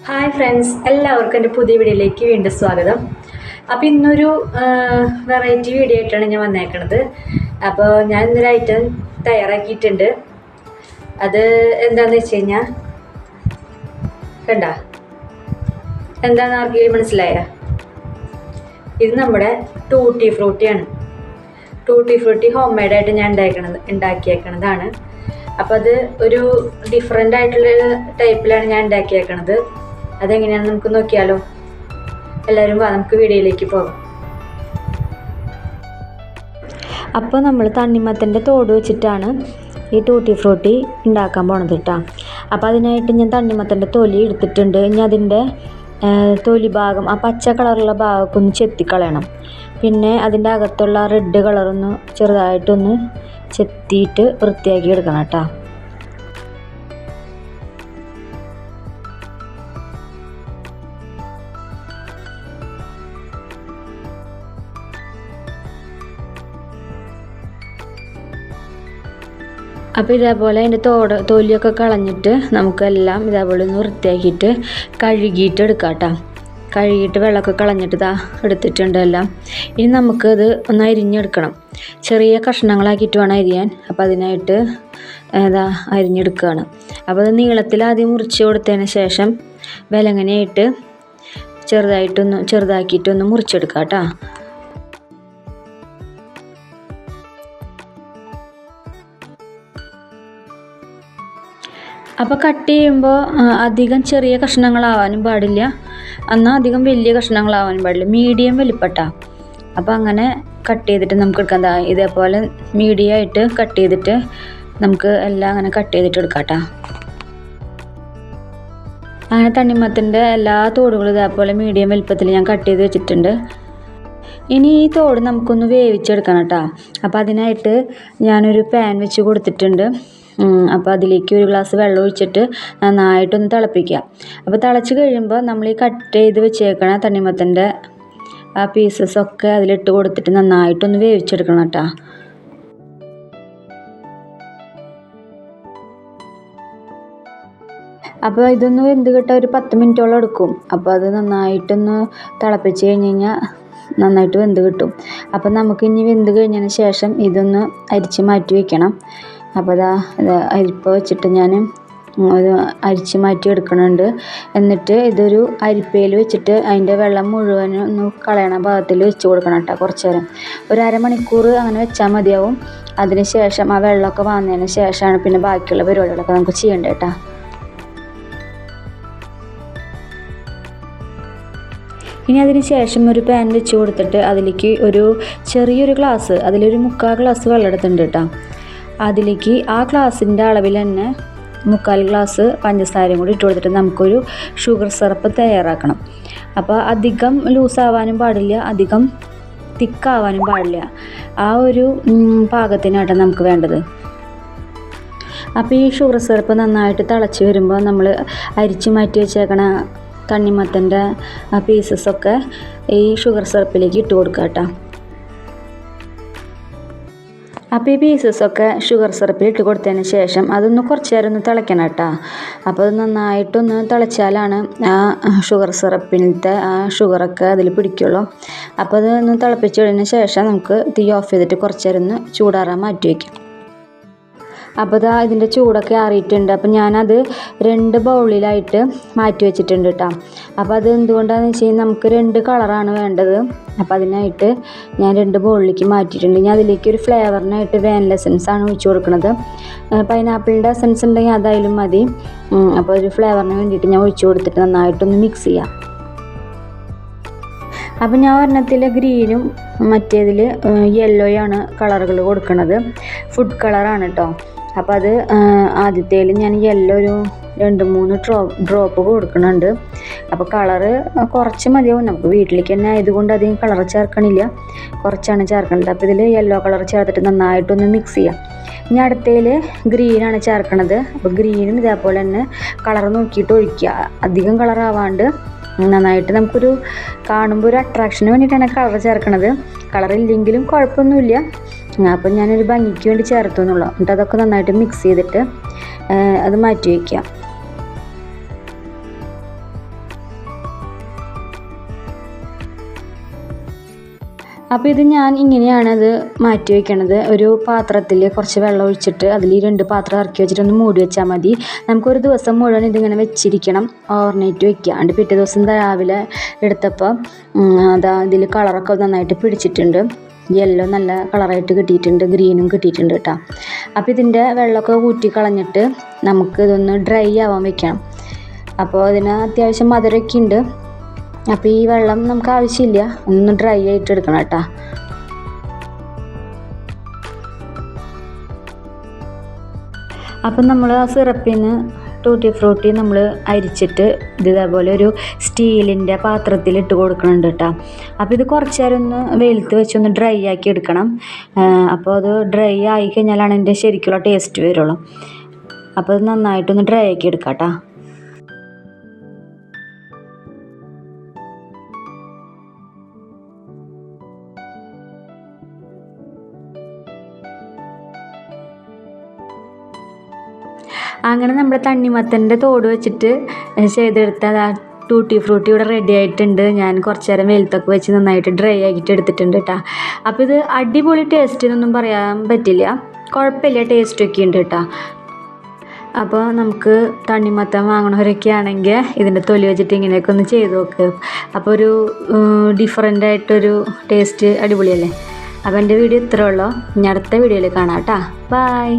Hi friends, എല്ലാവർക്കും എൻ്റെ പുതിയ വീഡിയോയിലേക്ക് വീണ്ടും സ്വാഗതം. അപ്പോൾ ഇന്നൊരു വെറൈറ്റി വീഡിയോ ആയിട്ടാണ് ഞാൻ വന്നേക്കണത്. അപ്പോൾ ഞാൻ ഇന്നൊരു ഐറ്റം തയ്യാറാക്കിയിട്ടുണ്ട്. അത് എന്താണെന്ന് വെച്ച് കഴിഞ്ഞാൽ കണ്ട എന്താണെന്ന് ആർക്കെങ്കിലും മനസ്സിലായ? ഇത് നമ്മുടെ ടൂട്ടി ഫ്രൂട്ടിയാണ്. ടൂട്ടി ഫ്രൂട്ടി ഹോം മെയ്ഡായിട്ട് ഞാൻ ഉണ്ടാക്കിയേക്കണതാണ്. അപ്പോൾ അത് ഒരു ഡിഫറെൻ്റ് ആയിട്ടുള്ള ടൈപ്പിലാണ് ഞാൻ ഉണ്ടാക്കിയേക്കണത്. അതെങ്ങനെയാണെന്ന് നമുക്ക് നോക്കിയാലോ. എല്ലാവരും വാ, നമുക്ക് വീഡിയോയിലേക്ക് പോകാം. അപ്പോൾ നമ്മൾ തണ്ണിമത്തൻ്റെ തോട് വെച്ചിട്ടാണ് ഈ ടൂട്ടി ഫ്രൂട്ടി ഉണ്ടാക്കാൻ പോണത് കേട്ടോ. അപ്പോൾ അതിനായിട്ട് ഞാൻ തണ്ണിമത്തൻ്റെ തൊലി എടുത്തിട്ടുണ്ട്. ഇനി അതിൻ്റെ തൊലി ഭാഗം, ആ പച്ച കളറുള്ള ഭാഗമൊക്കെ ഒന്ന് ചെത്തിക്കളയണം. പിന്നെ അതിൻ്റെ അകത്തുള്ള റെഡ് കളറൊന്ന് ചെറുതായിട്ടൊന്ന് ചെത്തിയിട്ട് വൃത്തിയാക്കി എടുക്കണം കേട്ടോ. അപ്പോൾ ഇതേപോലെ അതിൻ്റെ തൊലിയൊക്കെ കളഞ്ഞിട്ട് നമുക്കെല്ലാം ഇതേപോലെ ഒന്ന് വൃത്തിയാക്കിയിട്ട് കഴുകിയിട്ട് എടുക്കാം കേട്ടോ. കഴുകിയിട്ട് വെള്ളമൊക്കെ കളഞ്ഞിട്ട് ഇതാ എടുത്തിട്ടുണ്ട് എല്ലാം. ഇനി നമുക്കത് ഒന്ന് അരിഞ്ഞെടുക്കണം. ചെറിയ കഷ്ണങ്ങളാക്കിയിട്ട് വേണം അരിയാൻ. അപ്പോൾ അതിനായിട്ട് ഇതാ അരിഞ്ഞെടുക്കുകയാണ്. അപ്പോൾ അത് നീളത്തിൽ ആദ്യം മുറിച്ച് കൊടുത്തതിന് ശേഷം വിലങ്ങനെയായിട്ട് ചെറുതാക്കിയിട്ടൊന്ന് മുറിച്ചെടുക്കാം കേട്ടോ. അപ്പോൾ കട്ട് ചെയ്യുമ്പോൾ അധികം ചെറിയ കഷ്ണങ്ങളാവാനും പാടില്ല, എന്നാൽ അധികം വലിയ കഷ്ണങ്ങളാവാനും പാടില്ല. മീഡിയം വലിപ്പട്ടാ. അപ്പോൾ അങ്ങനെ കട്ട് ചെയ്തിട്ട് നമുക്ക് എടുക്കാം. ഇതേപോലെ മീഡിയം ആയിട്ട് കട്ട് ചെയ്തിട്ട് നമുക്ക് എല്ലാം അങ്ങനെ കട്ട് ചെയ്തിട്ട് എടുക്കാം കേട്ടോ. അങ്ങനെ തണ്ണിമത്തൻ്റെ എല്ലാ തോടുകളും ഇതേപോലെ മീഡിയം വലിപ്പത്തിൽ ഞാൻ കട്ട് ചെയ്ത് വെച്ചിട്ടുണ്ട്. ഇനി ഈ തോട് നമുക്കൊന്ന് വേവിച്ചെടുക്കണം കേട്ടോ. അപ്പോൾ അതിനായിട്ട് ഞാനൊരു പാൻ വെച്ച് കൊടുത്തിട്ടുണ്ട്. അപ്പോൾ അതിലേക്ക് ഒരു ഗ്ലാസ് വെള്ളം ഒഴിച്ചിട്ട് നന്നായിട്ടൊന്ന് തിളപ്പിക്കുക. അപ്പോൾ തിളച്ച് കഴിയുമ്പോൾ നമ്മൾ ഈ കട്ട് ചെയ്ത് വെച്ചേക്കണ തണ്ണിമത്തൻ്റെ ആ പീസസൊക്കെ അതിലിട്ട് കൊടുത്തിട്ട് നന്നായിട്ടൊന്ന് വേവിച്ചെടുക്കണം കേട്ടോ. അപ്പോൾ ഇതൊന്ന് വെന്ത് കിട്ടാൻ ഒരു 10 മിനിറ്റോളം എടുക്കും. അപ്പോൾ അത് നന്നായിട്ടൊന്ന് തിളപ്പിച്ച് കഴിഞ്ഞ് കഴിഞ്ഞാൽ നന്നായിട്ട് വെന്ത് കിട്ടും. അപ്പോൾ നമുക്ക് ഇനി വെന്ത് കഴിഞ്ഞതിന് ശേഷം ഇതൊന്ന് അരിച്ച് മാറ്റി വയ്ക്കണം. അപ്പോൾ ഇത് അരിപ്പ വെച്ചിട്ട് ഞാൻ ഒരു അരിച്ച് മാറ്റി എടുക്കുന്നുണ്ട്. എന്നിട്ട് ഇതൊരു അരിപ്പയിൽ വെച്ചിട്ട് അതിൻ്റെ വെള്ളം മുഴുവനും ഒന്ന് കളയണ ഭാഗത്തിൽ വെച്ച് കൊടുക്കണം കേട്ടോ. കുറച്ച് നേരം ഒരു അരമണിക്കൂർ അങ്ങനെ വെച്ചാൽ മതിയാവും. അതിന് ശേഷം ആ വെള്ളമൊക്കെ വന്നതിന് ശേഷമാണ് പിന്നെ ബാക്കിയുള്ള പരിപാടികളൊക്കെ നമുക്ക് ചെയ്യേണ്ടത് കേട്ടോ. ഇനി അതിന് ശേഷം ഒരു പാൻ വെച്ച് കൊടുത്തിട്ട് അതിലേക്ക് ഒരു ചെറിയൊരു ഗ്ലാസ്, അതിലൊരു 3/4 ഗ്ലാസ് വെള്ളം എടുത്തിട്ടുണ്ട് കേട്ടോ. അതിലേക്ക് ആ ഗ്ലാസിൻ്റെ അളവിൽ തന്നെ 3/4 ഗ്ലാസ് പഞ്ചസാരയും കൂടി ഇട്ട് കൊടുത്തിട്ട് നമുക്കൊരു ഷുഗർ സിറപ്പ് തയ്യാറാക്കണം. അപ്പോൾ അധികം ലൂസാവാനും പാടില്ല, അധികം തിക്കാവാനും പാടില്ല. ആ ഒരു പാകത്തിനാണ് നമുക്ക് വേണ്ടത്. അപ്പോൾ ഈ ഷുഗർ സിറപ്പ് നന്നായിട്ട് തിളച്ച് വരുമ്പോൾ നമ്മൾ അരിച്ച് മാറ്റി വെച്ചേക്കണ തണ്ണിമത്തൻ്റെ പീസസൊക്കെ ഈ ഷുഗർ സിറപ്പിലേക്ക് ഇട്ട് കൊടുക്കുക കേട്ടോ. അപ്പോൾ ഈ പീസസൊക്കെ ഷുഗർ സിറപ്പിൽ ഇട്ട് കൊടുത്തതിന് ശേഷം അതൊന്ന് കുറച്ച് നേരം ഒന്ന് തിളയ്ക്കണം കേട്ടോ. അപ്പോൾ അത് നന്നായിട്ടൊന്ന് തിളച്ചാലാണ് ആ ഷുഗർ സിറപ്പിൻ്റെ ആ ഷുഗറൊക്കെ അതിൽ പിടിക്കുള്ളൂ. അപ്പോൾ അത് ഒന്ന് തിളപ്പിച്ചതിന് ശേഷം നമുക്ക് തീ ഓഫ് ചെയ്തിട്ട് കുറച്ച് നേരം ഒന്ന് ചൂടാറാൻ മാറ്റി വയ്ക്കാം. അപ്പോൾ ഇതിൻ്റെ ചൂടൊക്കെ ആറിയിട്ടുണ്ട്. അപ്പോൾ ഞാനത് 2 ബൗളിലായിട്ട് മാറ്റി വെച്ചിട്ടുണ്ട് കേട്ടോ. അപ്പോൾ അത് എന്തുകൊണ്ടാണെന്ന് വെച്ച് കഴിഞ്ഞാൽ നമുക്ക് 2 കളറാണ് വേണ്ടത്. അപ്പോൾ അതിനായിട്ട് ഞാൻ 2 ബൗളിലേക്ക് മാറ്റിയിട്ടുണ്ട്. ഞാൻ അതിലേക്ക് ഒരു ഫ്ലേവറിനായിട്ട് വാനില എസൻസാണ് ഒഴിച്ച് കൊടുക്കുന്നത്. പൈനാപ്പിളിൻ്റെ എസൻസ് ഉണ്ടെങ്കിൽ അതായാലും മതി. അപ്പോൾ ഒരു ഫ്ലേവറിന് വേണ്ടിയിട്ട് ഞാൻ ഒഴിച്ച് കൊടുത്തിട്ട് നന്നായിട്ടൊന്ന് മിക്സ് ചെയ്യാം. അപ്പോൾ ഞാൻ ഒരെണ്ണത്തിൽ ഗ്രീനും മറ്റേതിൽ യെല്ലോയാണ് കളറുകൾ കൊടുക്കുന്നത്. ഫുഡ് കളറാണ് കേട്ടോ. അപ്പോൾ അത് ആദ്യത്തേൽ ഞാൻ യെല്ലോ ഒരു 2-3 ഡ്രോപ്പ് കൊടുക്കുന്നുണ്ട്. അപ്പോൾ കളറ് കുറച്ച് മതിയാവും. നമുക്ക് വീട്ടിലേക്ക് തന്നെ ആയതുകൊണ്ട് അധികം കളർ ചേർക്കണില്ല, കുറച്ചാണ് ചേർക്കുന്നത്. അപ്പോൾ ഇതിൽ യെല്ലോ കളർ ചേർത്തിട്ട് നന്നായിട്ടൊന്ന് മിക്സ് ചെയ്യാം. ഇനി അടുത്തതിൽ ഗ്രീനാണ് ചേർക്കണത്. അപ്പോൾ ഗ്രീനും ഇതേപോലെ തന്നെ കളർ നോക്കിയിട്ട് ഒഴിക്കുക. അധികം കളറാവാണ്ട് നന്നായിട്ട് നമുക്കൊരു കാണുമ്പോൾ ഒരു അട്രാക്ഷന് വേണ്ടിയിട്ടാണ് കളർ ചേർക്കണത്. കളറില്ലെങ്കിലും കുഴപ്പമൊന്നുമില്ല. അപ്പം ഞാനൊരു ഭംഗിക്ക് വേണ്ടി ചേർത്തു എന്നുള്ളൂ. എന്നിട്ട് അതൊക്കെ നന്നായിട്ട് മിക്സ് ചെയ്തിട്ട് അത് മാറ്റി വയ്ക്കുക. അപ്പോൾ ഇത് ഞാൻ ഇങ്ങനെയാണത് മാറ്റി വയ്ക്കണത്. ഒരു പാത്രത്തിൽ കുറച്ച് വെള്ളം ഒഴിച്ചിട്ട് അതിൽ 2 പാത്രം ഇറക്കി വെച്ചിട്ട് ഒന്ന് മൂടി വെച്ചാൽ മതി. നമുക്കൊരു ദിവസം മുഴുവൻ ഇതിങ്ങനെ വെച്ചിരിക്കണം, ഓവർനൈറ്റ് വയ്ക്കുക. എന്നിട്ട് പിറ്റേ ദിവസം രാവിലെ എടുത്തപ്പോൾ അതാ ഇതിൽ കളറൊക്കെ നന്നായിട്ട് പിടിച്ചിട്ടുണ്ട്. യെല്ലോ നല്ല കളറായിട്ട് കിട്ടിയിട്ടുണ്ട്, ഗ്രീനും കിട്ടിയിട്ടുണ്ട് കേട്ടോ. അപ്പോൾ ഇതിൻ്റെ വെള്ളമൊക്കെ ഊറ്റി കളഞ്ഞിട്ട് നമുക്ക് ഇതൊന്ന് ഡ്രൈ ആവാൻ വെക്കണം. അപ്പോൾ ഇതിന് അത്യാവശ്യം മധുരമൊക്കെ ഉണ്ട്. അപ്പോൾ ഈ വെള്ളം നമുക്ക് ആവശ്യമില്ല, ഒന്ന് ഡ്രൈ ആയിട്ട് എടുക്കണം കേട്ടോ. അപ്പം നമ്മൾ ആ സിറപ്പിന് ടൂട്ടി ഫ്രൂട്ടി നമ്മൾ അരിച്ചിട്ട് ഇതേപോലെ ഒരു സ്റ്റീലിൻ്റെ പാത്രത്തിൽ ഇട്ട് കൊടുക്കുന്നുണ്ട് കേട്ടോ. അപ്പോൾ ഇത് കുറച്ച് നേരം ഒന്ന് വെയിലത്ത് വെച്ചൊന്ന് ഡ്രൈ ആക്കി എടുക്കണം. അപ്പോൾ അത് ഡ്രൈ ആയി കഴിഞ്ഞാലാണ് അതിൻ്റെ ശരിക്കുള്ള ടേസ്റ്റ് വരുള്ളൂ. അപ്പോൾ അത് നന്നായിട്ടൊന്ന് ഡ്രൈ ആക്കി എടുക്കാം കേട്ടോ. അങ്ങനെ നമ്മുടെ തണ്ണിമത്തൻ്റെ തോട് വെച്ചിട്ട് ചെയ്തെടുത്ത ടൂട്ടി ഫ്രൂട്ടി ഇവിടെ റെഡി ആയിട്ടുണ്ട്. ഞാൻ കുറച്ച് നേരം വെയിലത്തൊക്കെ വെച്ച് നന്നായിട്ട് ഡ്രൈ ആക്കിയിട്ട് എടുത്തിട്ടുണ്ട് കേട്ടോ. അപ്പോൾ ഇത് അടിപൊളി ടേസ്റ്റിനൊന്നും പറയാൻ പറ്റില്ല, കുഴപ്പമില്ല, ടേസ്റ്റൊക്കെ ഉണ്ട് കേട്ടോ. അപ്പോൾ നമുക്ക് തണ്ണിമത്തൻ വാങ്ങണവരൊക്കെ ആണെങ്കിൽ ഇതിൻ്റെ തൊലി വെച്ചിട്ട് ഇങ്ങനെയൊക്കെ ഒന്ന് ചെയ്ത് നോക്ക്. അപ്പോൾ ഒരു ഡിഫറൻ്റ് ആയിട്ടൊരു ടേസ്റ്റ് അടിപൊളിയല്ലേ. അപ്പോൾ എൻ്റെ വീഡിയോ ഇത്രേ ഉള്ളൂ. ഇനി അടുത്ത വീഡിയോയിൽ കാണാം കേട്ടോ. ബൈ.